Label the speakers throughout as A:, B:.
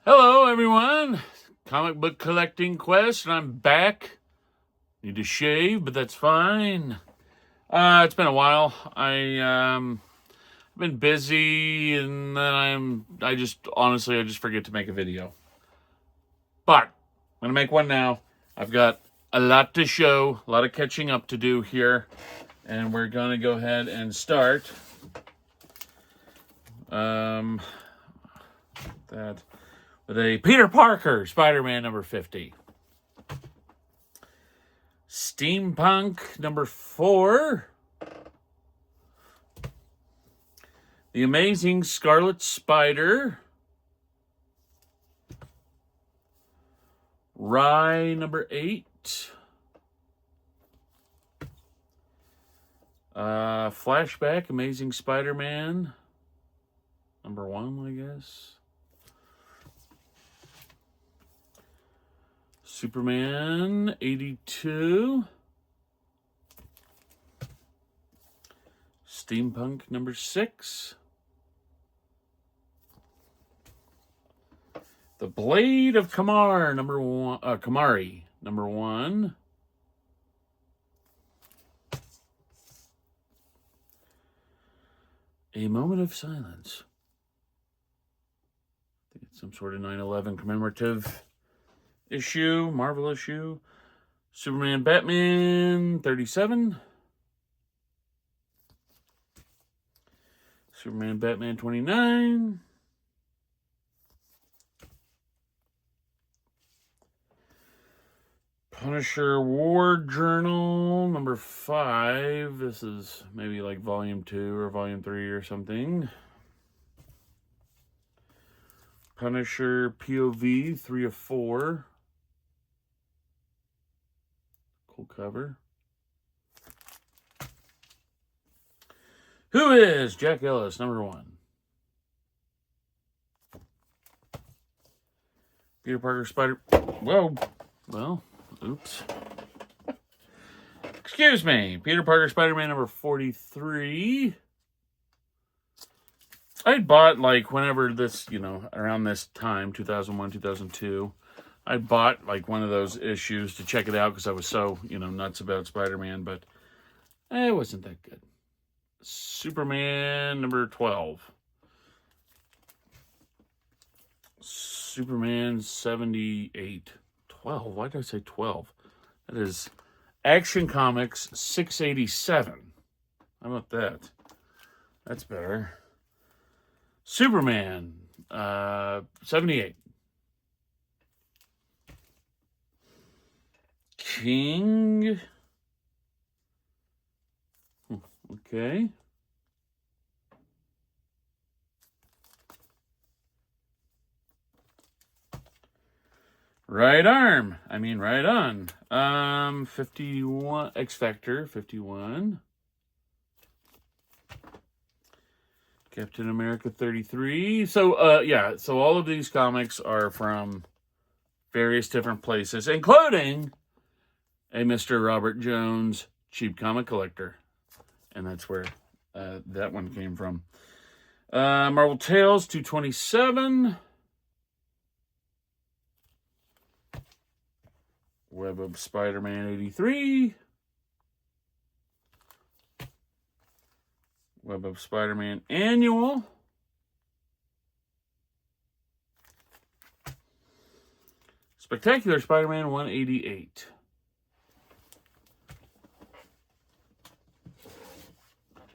A: Hello, everyone. Comic book collecting quest, and I'm back. Need to shave, but that's fine. It's been a while. I've been busy, and then I just honestly I just forget to make a video. But I'm gonna make one now. I've got a lot to show, a lot of catching up to do here, and we're gonna go ahead and start. That with a Peter Parker Spider-Man number 50. Steampunk number 4. The Amazing Scarlet Spider. Rye number 8. Flashback Amazing Spider-Man number 1, I guess. Superman 82. Steampunk number 6. The Blade of Kamar number 1. Kamari number 1. A Moment of Silence. I think it's some sort of 9/11 commemorative issue, Marvel issue. Superman Batman 37. Superman Batman 29. Punisher War Journal number 5. This is maybe like volume 2 or volume 3 or something. Punisher POV 3 of 4. Cool cover. Who is Jack Ellis number 1? Peter Parker Spider. Whoa. Well, oops. Excuse me. Peter Parker Spider-Man number 43. I bought, like, whenever this, around this time, 2001, 2002, I bought, like, one of those issues to check it out because I was so, nuts about Spider-Man, but it wasn't that good. Superman number 12. Superman 78. 12? Why did I say 12? That is Action Comics 687. How about that? That's better. Superman 78. King. Okay. Right arm. I mean, right on. 51. X Factor 51. Captain America 33. So, yeah. So all of these comics are from various different places, including a Mr. Robert Jones Cheap Comic Collector. And that's where that one came from. Marvel Tales 227. Web of Spider-Man 83. Web of Spider-Man Annual. Spectacular Spider-Man 188.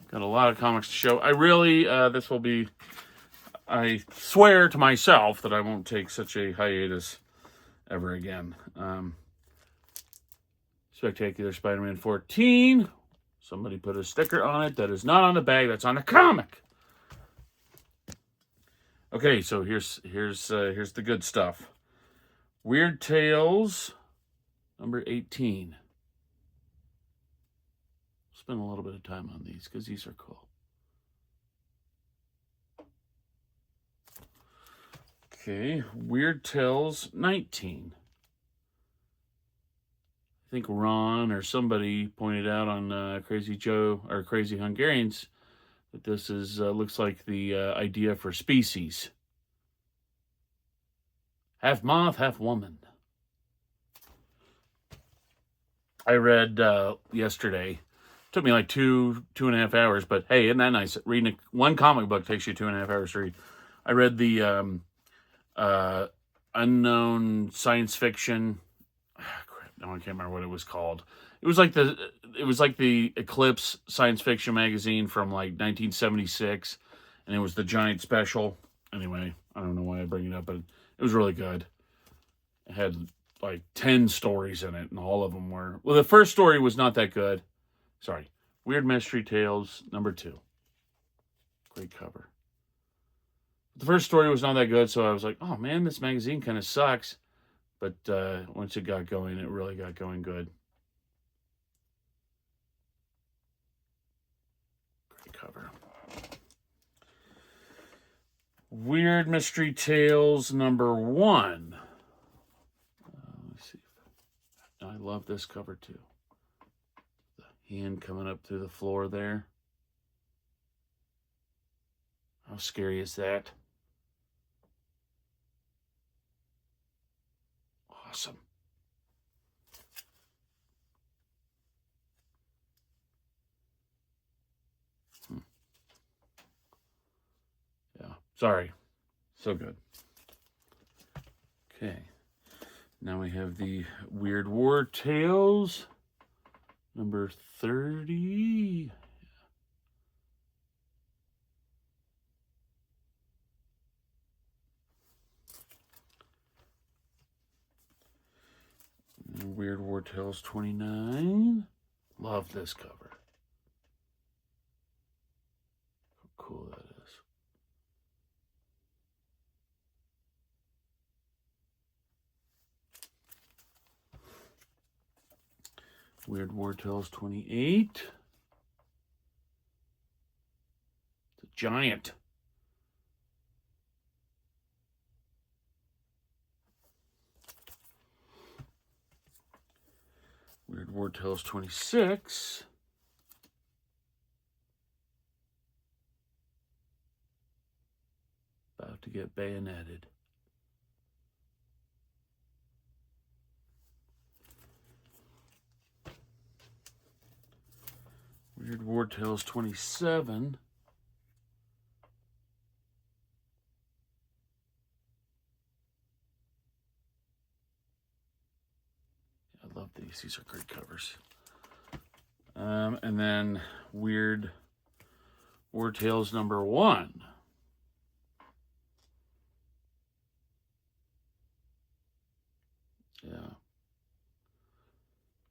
A: Got a lot of comics to show. I really, this will be, I swear to myself that I won't take such a hiatus ever again. Spectacular Spider-Man 14. Somebody put a sticker on it. That is not on the bag. That's on the comic. Okay, so here's the good stuff. Weird Tales, number 18. Spend a little bit of time on these because these are cool. Okay, Weird Tales 19. I think Ron or somebody pointed out on Crazy Joe or Crazy Hungarians that this is looks like the idea for Species. Half moth, half woman. I read yesterday. Took me like 2.5 hours, but hey, isn't that nice? Reading one comic book takes you 2.5 hours to read. I read the unknown science fiction. Crap, no, I can't remember what it was called. It was like the Eclipse science fiction magazine from like 1976, and it was the giant special. Anyway, I don't know why I bring it up, but it was really good. It had like 10 stories in it, and all of them were. Well, the first story was not that good. Sorry. Weird Mystery Tales, number 2. Great cover. The first story was not that good, so I was like, oh man, this magazine kind of sucks. But once it got going, it really got going good. Great cover. Weird Mystery Tales, number 1. Let's see. I love this cover too. The hand coming up through the floor there. How scary is that? Awesome. Yeah, sorry. So good. Okay. Now we have the Weird War Tales, number 30. Weird War Tales 29. Love this cover. How cool that is. Weird War Tales 28. It's a giant. Weird War Tales 26. About to get bayoneted. Weird War Tales 27. I love these. These are great covers. And then Weird War Tales number 1. Yeah.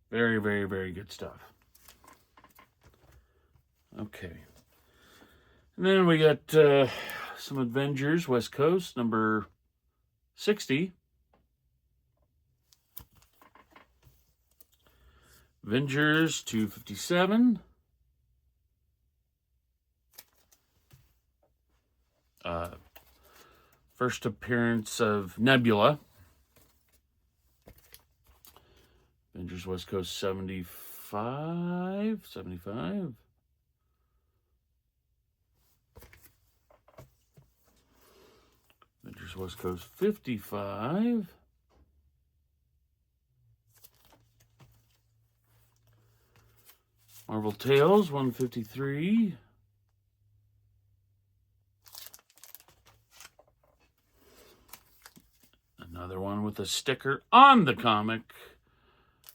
A: Very, very, very good stuff. Okay. And then we got some Avengers West Coast, number 60. Avengers 257. First appearance of Nebula. Avengers West Coast 75. 75. Avengers West Coast 55. Marvel Tales 153. Another one with a sticker on the comic.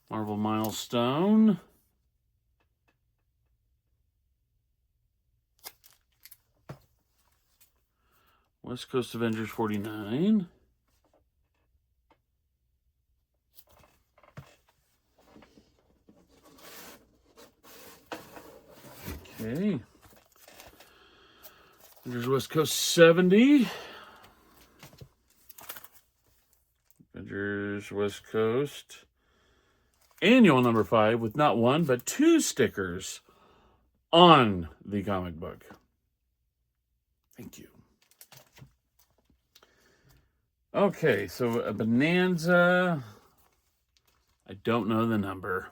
A: Marvel Milestone. West Coast Avengers 49. Okay. Avengers West Coast 70. Avengers West Coast Annual number 5 with not one, but 2 stickers on the comic book. Thank you. Okay, so a Bonanza. I don't know the number.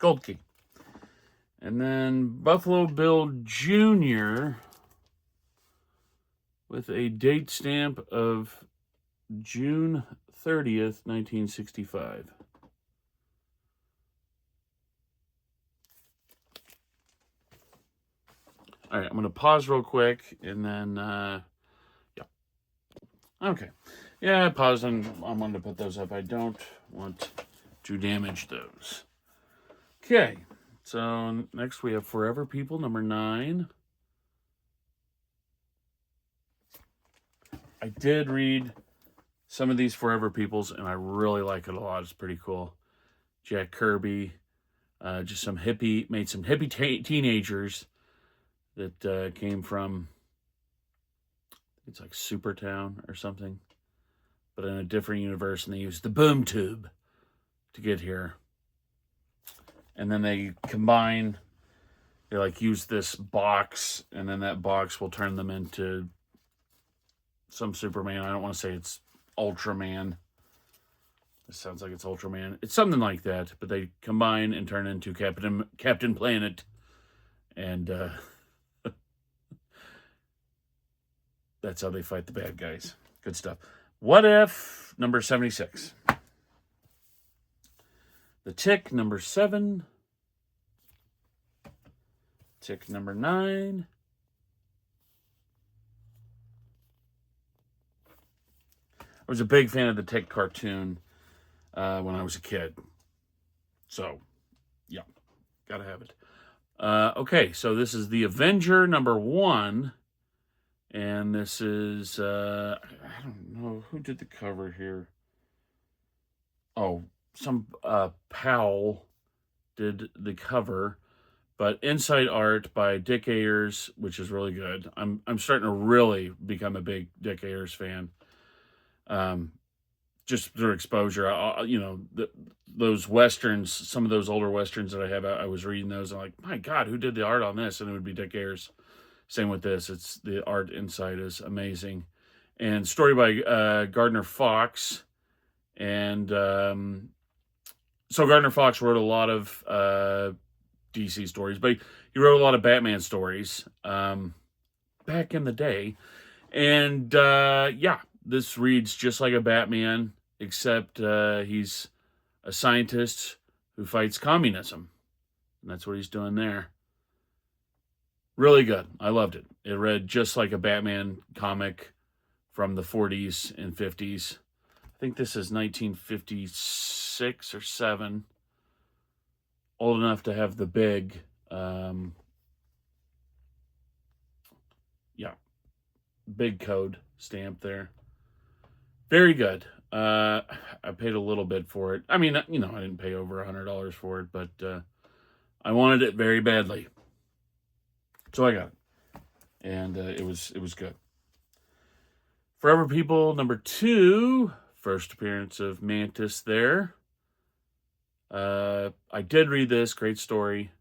A: Gold Key. And then Buffalo Bill Jr. with a date stamp of June 30th, 1965. All right, I'm going to pause real quick and then, yeah. Okay. Yeah, I paused and I wanted to put those up. I don't want to damage those. Okay, so next we have Forever People, number 9. I did read some of these Forever Peoples, and I really like it a lot. It's pretty cool. Jack Kirby, just some hippie teenagers that came from, it's like Supertown or something, but in a different universe, and they used the boom tube to get here. And then they combine, they like use this box, and then that box will turn them into some Superman. I don't want to say it's Ultraman. It sounds like it's Ultraman. It's something like that, but they combine and turn into Captain Planet, and that's how they fight the bad guys. Good stuff. What If, number 76. The Tick, number 7. Tick, number 9. I was a big fan of the Tick cartoon when I was a kid. So, yeah, gotta have it. Okay, so this is The Avenger, number 1. And this is, I don't know, who did the cover here? Oh, some Powell did the cover, but inside art by Dick Ayers, which is really good. I'm starting to really become a big Dick Ayers fan. Just through exposure, those westerns, some of those older westerns that I have, I was reading those, and I'm like, my God, who did the art on this? And it would be Dick Ayers. Same with this. It's the art inside is amazing. And story by Gardner Fox. And so Gardner Fox wrote a lot of DC stories, but he wrote a lot of Batman stories back in the day. And yeah, this reads just like a Batman, except he's a scientist who fights communism. And that's what he's doing there. Really good. I loved it. It read just like a Batman comic from the 40s and 50s. I think this is 1956 or 7. Old enough to have the big, big code stamp there. Very good. I paid a little bit for it. I mean, I didn't pay over $100 for it, but I wanted it very badly. So I got it. And it was good. Forever People, number 2. First appearance of Mantis there. I did read this. Great story.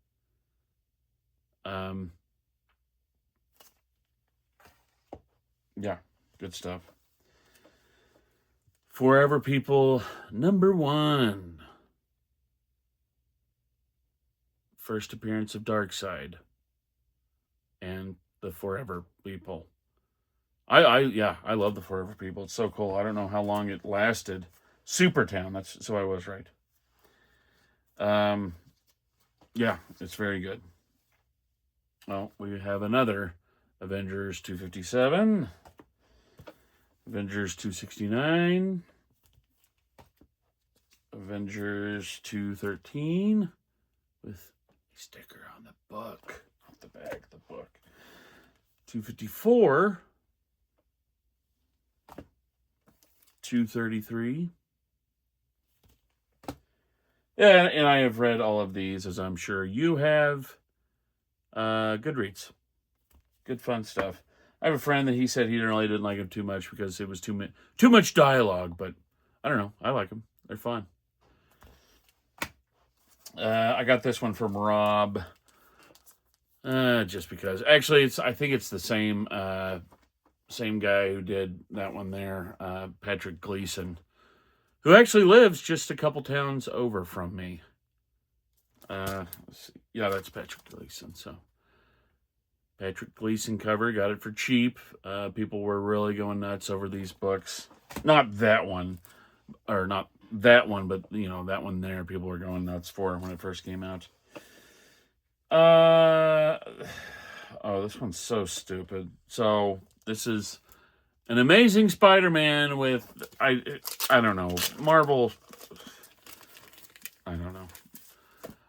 A: Yeah, good stuff. Forever People, number 1. First appearance of Darkseid. And the Forever People. I love the Forever People. It's so cool. I don't know how long it lasted. Supertown, so I was right. Yeah, it's very good. Well, we have another Avengers 257, Avengers 269, Avengers 213 with a sticker on the book, off the back of the book. 254, 233. Yeah, and I have read all of these, as I'm sure you have. Good reads. Good fun stuff. I have a friend that he said he really didn't like them too much because it was too much dialogue, but I don't know. I like them. They're fun. I got this one from Rob. Just because. Actually, I think it's the same guy who did that one there, Patrick Gleason, who actually lives just a couple towns over from me. Yeah, that's Patrick Gleason. So Patrick Gleason cover. Got it for cheap. People were really going nuts over these books. Not that one, or not that one, but that one there. People were going nuts for when it first came out. This one's so stupid. So this is an Amazing Spider-Man with I don't know, Marvel. I don't know.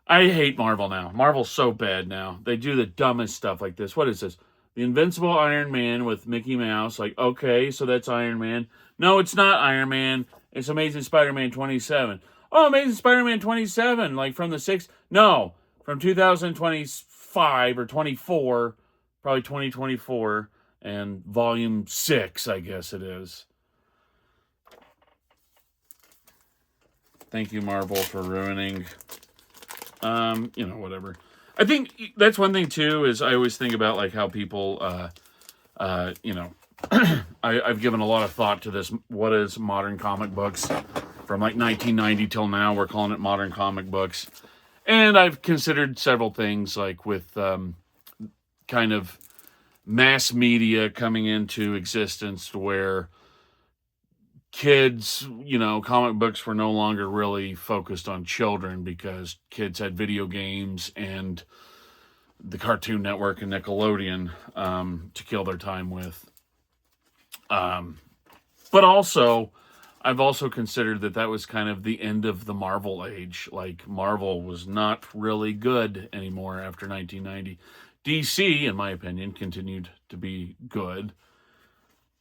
A: I hate Marvel now. Marvel's so bad now. They do the dumbest stuff like this. What is this? The Invincible Iron Man with Mickey Mouse. Like, okay, so that's Iron Man. No, it's not Iron Man. It's Amazing Spider-Man 27. Oh, Amazing Spider-Man 27, like from the 6th? No, from 2025 or 24, probably 2024, and volume 6, I guess it is. Thank you, Marvel, for ruining, whatever. I think that's one thing, too, is I always think about, like, how people, I've given a lot of thought to this. What is modern comic books? From, like, 1990 till now, we're calling it modern comic books. And I've considered several things, like with kind of mass media coming into existence where kids, comic books were no longer really focused on children because kids had video games and the Cartoon Network and Nickelodeon to kill their time with. But also, I've also considered that was kind of the end of the Marvel age. Like, Marvel was not really good anymore after 1990. DC, in my opinion, continued to be good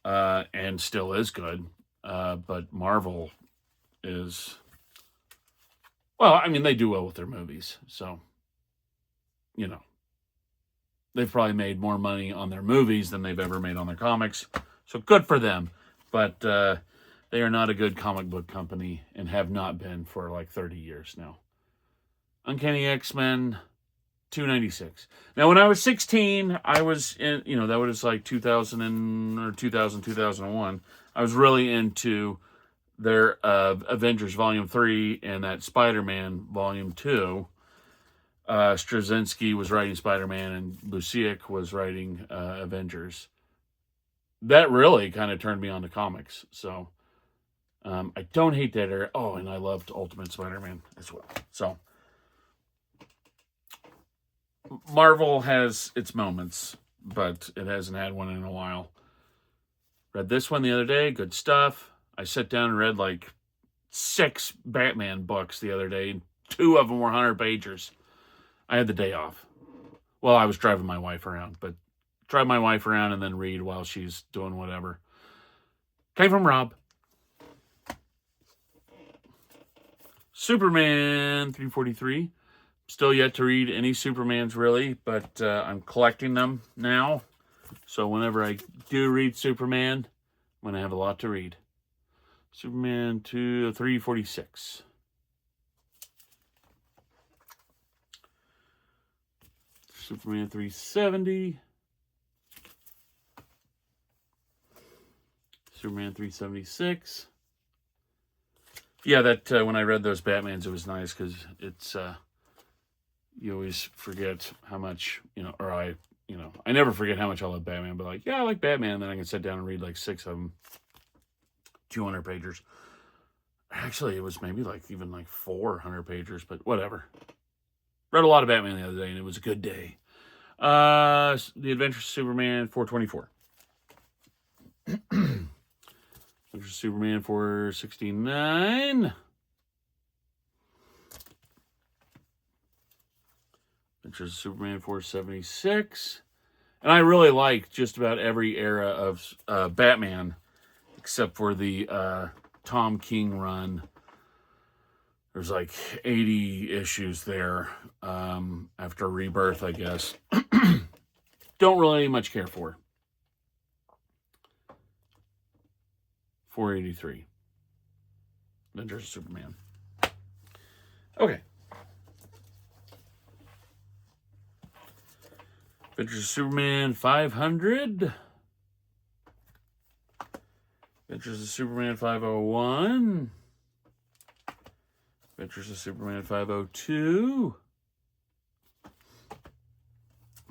A: and still is good. But Marvel is, well, I mean, they do well with their movies. So, they've probably made more money on their movies than they've ever made on their comics. So good for them. But they are not a good comic book company and have not been for like 30 years now. Uncanny X-Men 296. Now, when I was 16, I was in, that was like 2001. I was really into their Avengers Volume 3 and that Spider-Man Volume 2. Straczynski was writing Spider-Man and Busiek was writing Avengers. That really kind of turned me on to comics. So I don't hate that era. Oh, and I loved Ultimate Spider-Man as well. So Marvel has its moments, but it hasn't had one in a while. Read this one the other day. Good stuff. I sat down and read like 6 Batman books the other day. 2 of them were 100-pagers. I had the day off. Well, I was driving my wife around, but drive my wife around and then read while she's doing whatever. Came from Rob. Superman 343. Still yet to read any Supermans, really, but I'm collecting them now. So whenever I do read Superman, I'm going to have a lot to read. Superman 346. Superman 370. Superman 376. Yeah, that when I read those Batmans, it was nice because it's you always forget how much I never forget how much I love Batman. But like, yeah, I like Batman, and then I can sit down and read like 6 of them, 200-pagers. Actually, it was maybe even 400-pagers, but whatever. Read a lot of Batman the other day, and it was a good day. The Adventures of Superman 424. Adventures of Superman 469. Adventures of Superman 476. And I really like just about every era of Batman, except for the Tom King run. There's 80 issues there after Rebirth, I guess. Don't really much care for. 483. Adventures of Superman. Okay. Adventures of Superman 500. Adventures of Superman 501. Adventures of Superman 502.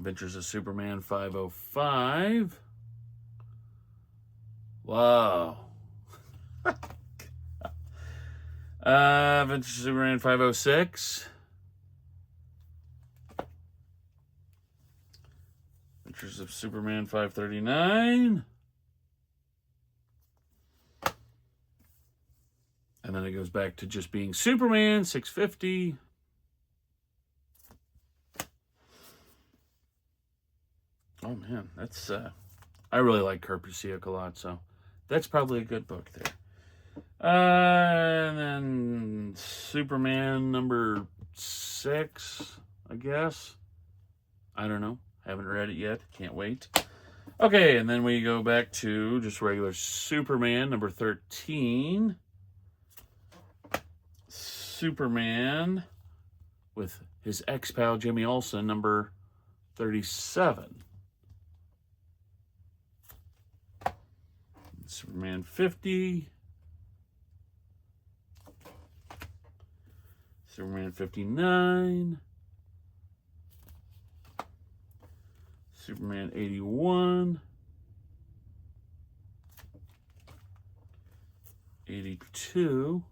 A: Adventures of Superman 505. Wow. Adventures of Superman 506. Adventures of Superman 539. And then it goes back to just being Superman 650. Oh man, that's I really like Kurt Busiek a lot, so that's probably a good book there. And then Superman number 6, I guess. I don't know. Haven't read it yet. Can't wait. Okay, and then we go back to just regular Superman number 13. Superman with his ex-pal Jimmy Olsen number 37. Superman 50. Superman 59. Superman 81. 82.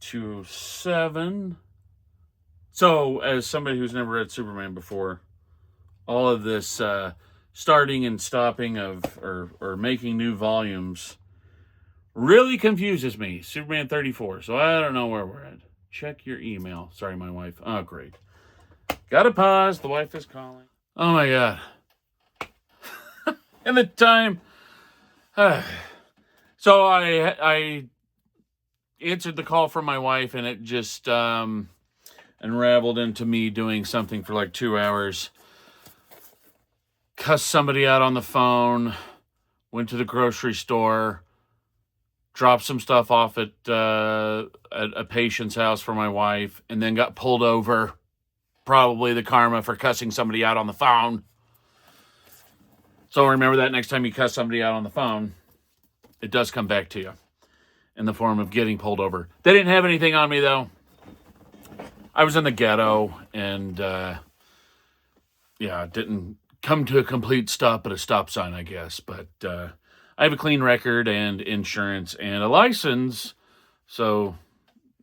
A: 207. So, as somebody who's never read Superman before, all of this starting and stopping of or making new volumes really confuses me. Superman 34. So I don't know where we're at. Check your email. Sorry, my wife. Oh, great. Gotta pause. The wife is calling. Oh, my God. And the time. So I answered the call from my wife, and it just unraveled into me doing something for like 2 hours. Cussed somebody out on the phone, went to the grocery store, dropped some stuff off at a patient's house for my wife, and then got pulled over. Probably the karma for cussing somebody out on the phone. So remember that next time you cuss somebody out on the phone, it does come back to you in the form of getting pulled over. They didn't have anything on me, though. I was in the ghetto, and didn't come to a complete stop at a stop sign, I guess. But I have a clean record and insurance and a license, so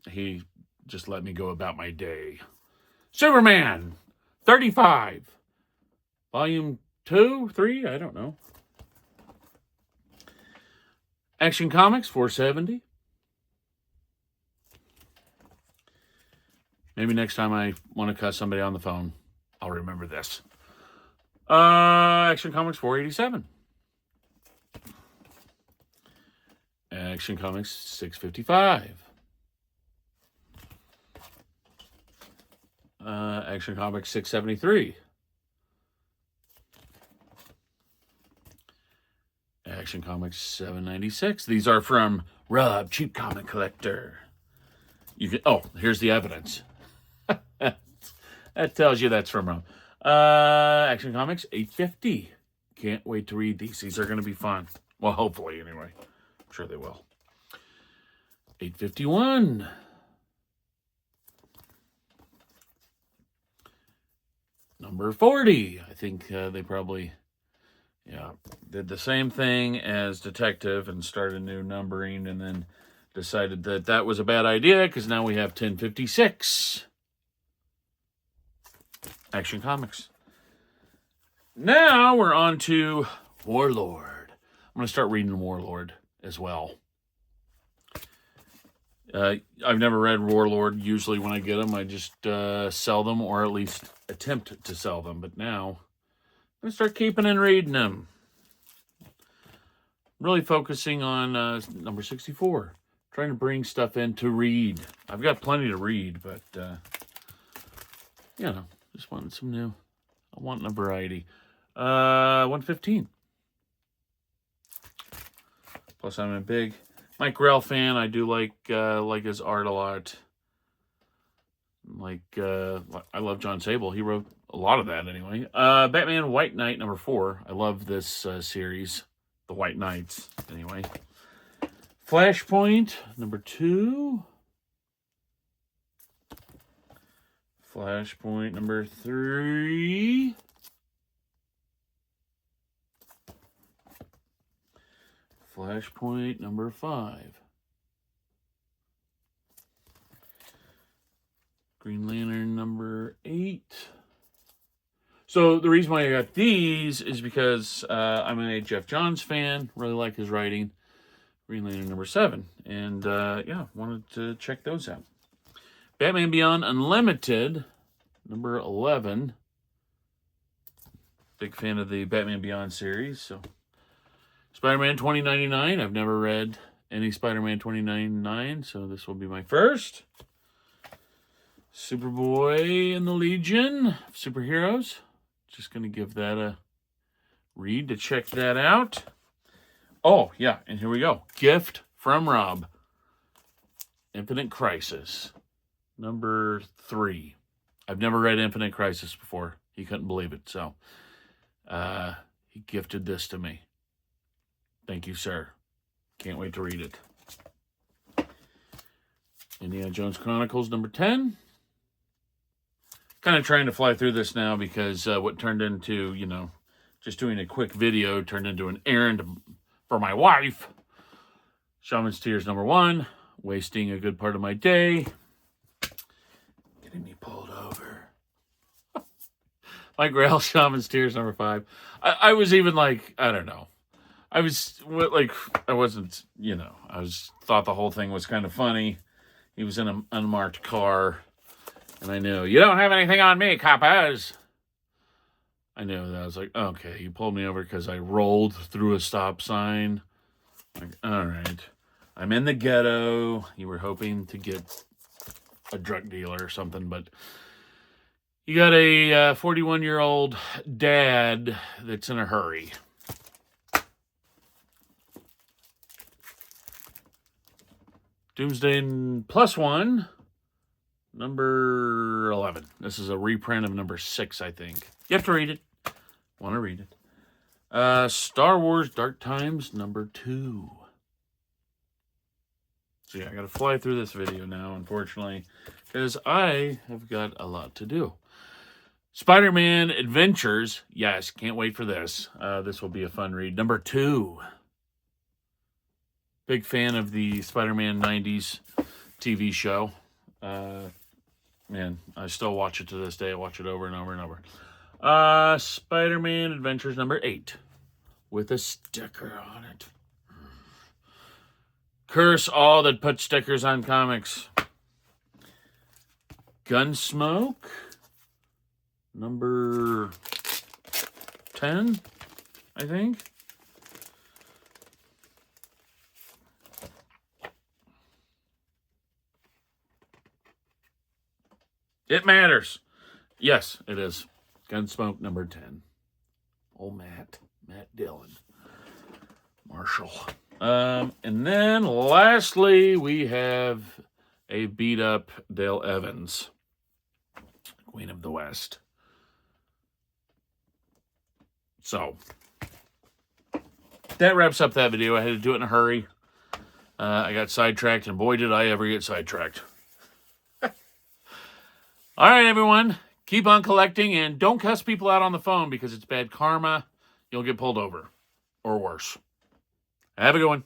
A: he just let me go about my day. Superman 35. Volume 2, 3, I don't know. Action Comics 470. Maybe next time I want to cuss somebody on the phone, I'll remember this. Action Comics 487. Action Comics 655. Action Comics 673. Action Comics 796. These are from Rob, Cheap Comic Collector. You can. Oh, here's the evidence. That tells you that's from Rob. Action Comics 850. Can't wait to read these. These are going to be fun. Well, hopefully, anyway. I'm sure they will. 851. Number 40. I think they probably did the same thing as Detective and started new numbering and then decided that that was a bad idea because now we have 1056. Action Comics. Now we're on to Warlord. I'm going to start reading Warlord as well. I've never read Warlord. Usually when I get them, I just sell them or at least attempt to sell them. But now I'm going to start keeping and reading them. Really focusing on number 64. Trying to bring stuff in to read. I've got plenty to read, but, just wanting some new. I want a variety. 115. Plus, I'm a big Mike Grell fan. I do like his art a lot. I love John Sable. He wrote a lot of that anyway. Batman White Knight number 4. I love this series. The White Knights, anyway. Flashpoint number 2. Flashpoint number 3. Flashpoint number 5. Green Lantern number 8. So the reason why I got these is because I'm a Jeff Johns fan. Really like his writing. Green Lantern number 7. And yeah, wanted to check those out. Batman Beyond Unlimited number 11. Big fan of the Batman Beyond series. So Spider-Man 2099. I've never read any Spider-Man 2099, so this will be my first. Superboy and the Legion of Superheroes. Just going to give that a read to check that out. Oh, yeah, and here we go. Gift from Rob. Infinite Crisis. Number 3. I've never read Infinite Crisis before. He couldn't believe it, so he gifted this to me. Thank you, sir. Can't wait to read it. Indiana Jones Chronicles number 10. Kind of trying to fly through this now because what turned into, just doing a quick video turned into an errand for my wife. Shaman's Tears number 1. Wasting a good part of my day. Getting me pulled over. Mike Grail, Shaman's Tears number 5. I was even like, I don't know. I was like, I wasn't, thought the whole thing was kind of funny. He was in an unmarked car. And I knew, you don't have anything on me, coppers. I knew that. I was like, okay, you pulled me over because I rolled through a stop sign. Like, all right. I'm in the ghetto. You were hoping to get a drug dealer or something, but you got a 41-year-old dad that's in a hurry. Doomsday +1, number 11. This is a reprint of number 6, I think. You have to read it. Want to read it. Star Wars Dark Times, number 2. So yeah, I got to fly through this video now, unfortunately, because I have got a lot to do. Spider-Man Adventures. Yes, can't wait for this. This will be a fun read. Number 2. Big fan of the Spider-Man 90s TV show. Man, I still watch it to this day. I watch it over and over and over. Spider-Man Adventures number 8. With a sticker on it. Curse all that put stickers on comics. Gunsmoke. Number 10, I think. It matters. Yes, it is. Gunsmoke number 10. Oh, Matt Dillon. Marshall. And then lastly, we have a beat up Dale Evans. Queen of the West. So, that wraps up that video. I had to do it in a hurry. I got sidetracked, and boy, did I ever get sidetracked. All right, everyone. Keep on collecting, and don't cuss people out on the phone because it's bad karma. You'll get pulled over. Or worse. Have a good one.